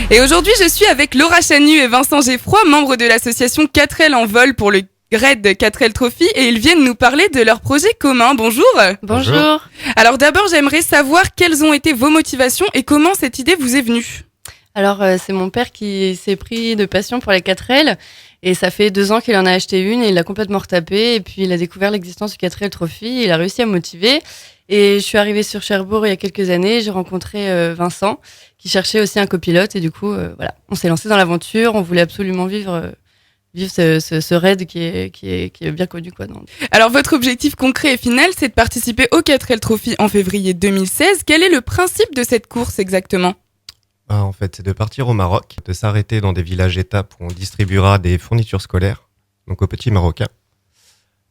Et aujourd'hui, je suis avec Laura Chanu et Vincent Geffroy, membres de l'association 4L en vol pour le Raid 4L Trophy, et ils viennent nous parler de leur projet commun. Bonjour. Bonjour. Alors d'abord, j'aimerais savoir quelles ont été vos motivations et comment cette idée vous est venue. Alors, c'est mon père qui s'est pris de passion pour les 4L et ça fait 2 ans qu'il en a acheté une et il l'a complètement retapé et puis il a découvert l'existence du 4L Trophy, il a réussi à me motiver et je suis arrivée sur Cherbourg il y a quelques années, j'ai rencontré Vincent qui cherchait aussi un copilote et du coup, voilà, on s'est lancé dans l'aventure, on voulait absolument vivre ce raid qui est bien connu, quoi. Donc. Alors votre objectif concret et final, c'est de participer au 4L Trophy en février 2016. Quel est le principe de cette course exactement ? En fait, c'est de partir au Maroc, de s'arrêter dans des villages étapes où on distribuera des fournitures scolaires, donc aux petits Marocains.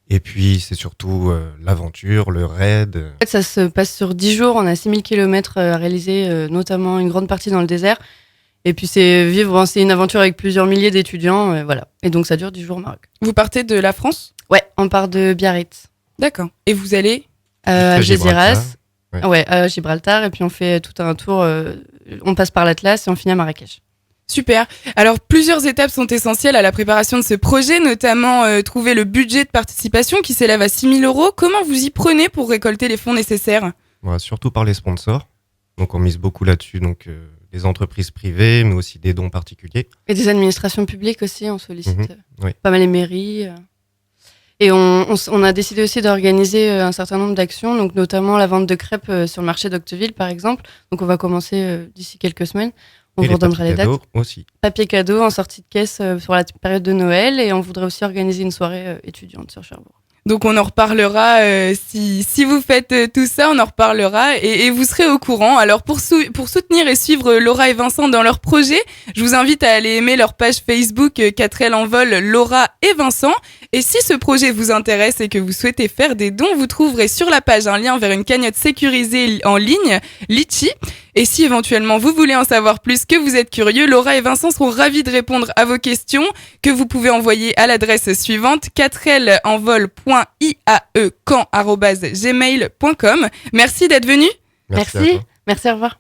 Et puis, c'est surtout l'aventure, le raid. En fait, ça se passe sur 10 jours, on a 6000 km à réaliser, notamment une grande partie dans le désert. Et puis, c'est une aventure avec plusieurs milliers d'étudiants, voilà. Et donc, ça dure 10 jours au Maroc. Vous partez de la France ? Ouais, on part de Biarritz. D'accord. Et vous allez ? À Gibraltar. Géziras. Ouais, à Gibraltar. Et puis, on fait tout un tour, on passe par l'Atlas et on finit à Marrakech. Super. Alors, plusieurs étapes sont essentielles à la préparation de ce projet, notamment trouver le budget de participation qui s'élève à 6 000 €. Comment vous y prenez pour récolter les fonds nécessaires ? Voilà, surtout par les sponsors. Donc, on mise beaucoup là-dessus. Donc, des entreprises privées, mais aussi des dons particuliers. Et des administrations publiques aussi, on sollicite oui. pas mal les mairies. Et on a décidé aussi d'organiser un certain nombre d'actions, donc notamment la vente de crêpes sur le marché d'Octeville, par exemple. Donc, on va commencer d'ici quelques semaines. On vous redonnera les dates. Aussi. Papier cadeau en sortie de caisse sur la période de Noël. Et on voudrait aussi organiser une soirée étudiante sur Cherbourg. Donc on en reparlera, si vous faites tout ça, on en reparlera et vous serez au courant. Alors pour soutenir et suivre Laura et Vincent dans leur projet, je vous invite à aller aimer leur page Facebook 4L en vol, Laura et Vincent. Et si ce projet vous intéresse et que vous souhaitez faire des dons, vous trouverez sur la page un lien vers une cagnotte sécurisée en ligne, Litchi. Et si éventuellement vous voulez en savoir plus, que vous êtes curieux, Laura et Vincent seront ravis de répondre à vos questions que vous pouvez envoyer à l'adresse suivante 4lenvol.iaecamp@gmail.com. Merci d'être venu. Merci, au revoir.